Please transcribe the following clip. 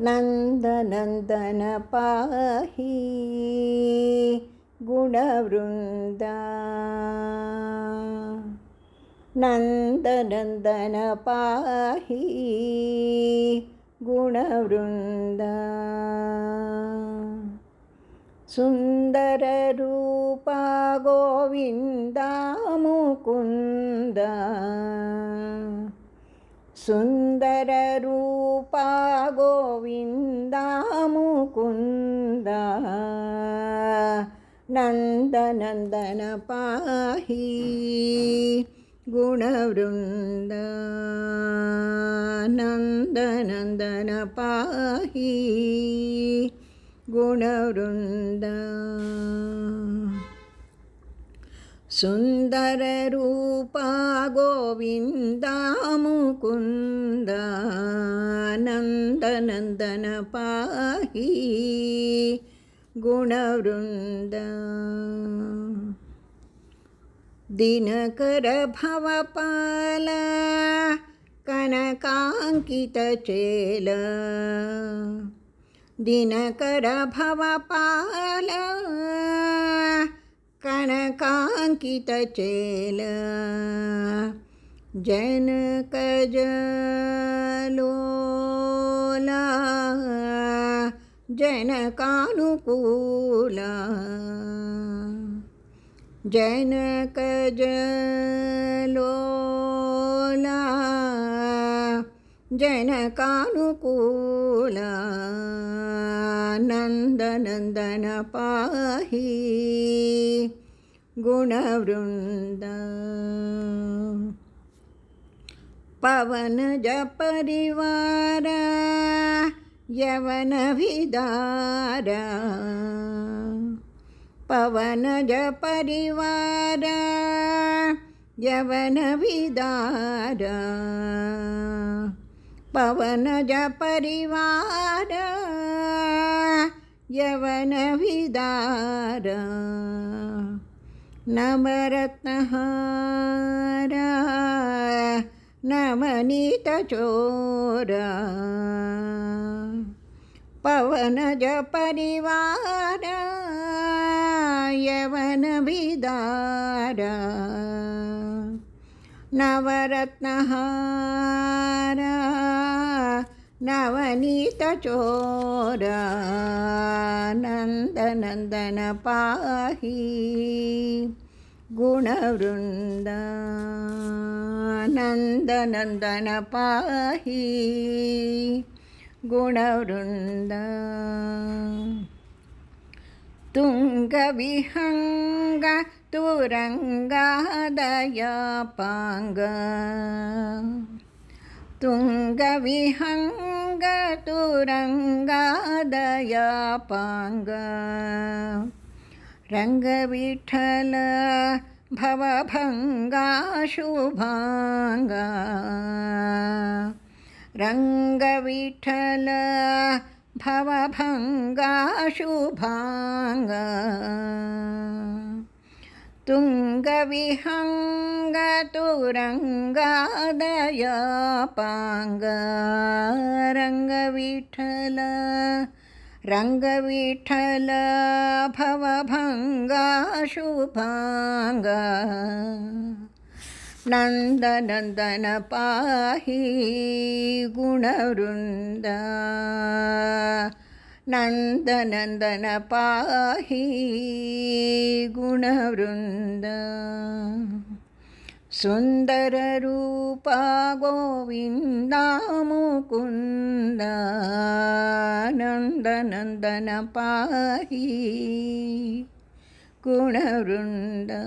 नन्दनन्दन पाहि गुणवृन्दा नन्दनन्दन पाहि गुणवृन्दा सुन्दररूपा गोविन्दा मुकुन्दा सुन्दररूपा गोविन्दा मुकुन्दा नन्दनन्दन पाहि गुणवृन्दा नन्दनन्दन पाहि गुणवृन्दा सुन्दररूपा गोविन्दा मुकुन्दा नन्दनन्दन पाहि गुणवृन्दा दिनकर भवपाल कनकाङ्कितचेल दिनकर भवपाल कनकाङ्कितचेल जनकजलोला जनकानुकूला जनकजलोला जनकानुकूला नन्दनन्दन पाहि गुणवृन्दा पवनज परिवार यवनविदार पवनज परिवार यवनविदार पवनज परिवार यवनविदार नवरत्नहार नवनीतचोर पवनज परिवार यवनविदार नवरत्नहार नवनीतचोर नन्दनन्दन पाहि गुणवृन्दा नन्दनन्दन पाहि गुणवृन्दा तुङ्गविहङ्ग तुरङ्गादयपाङ्ग तुङ्गविहङ्ग तुरङ्गादयपाङ्ग रङ्गविठ्ठल भवभङ्गा शुभाङ्गा रङ्गविठ्ठल भवभङ्गा शुभाङ्गा तुङ्गविहङ्ग तुरङ्गादयपाङ्ग रङ्गविठ्ठल रङ्गविठ्ठल भवभङ्गा शुभाङ्गा नन्दनन्दन पाहि गुणवृन्दा नन्दनन्दन पाहि गुणवृन्दा सुन्दररूपा गोविन्दा मुकुन्दा नन्दनन्दन पाहि गुणवृन्दा।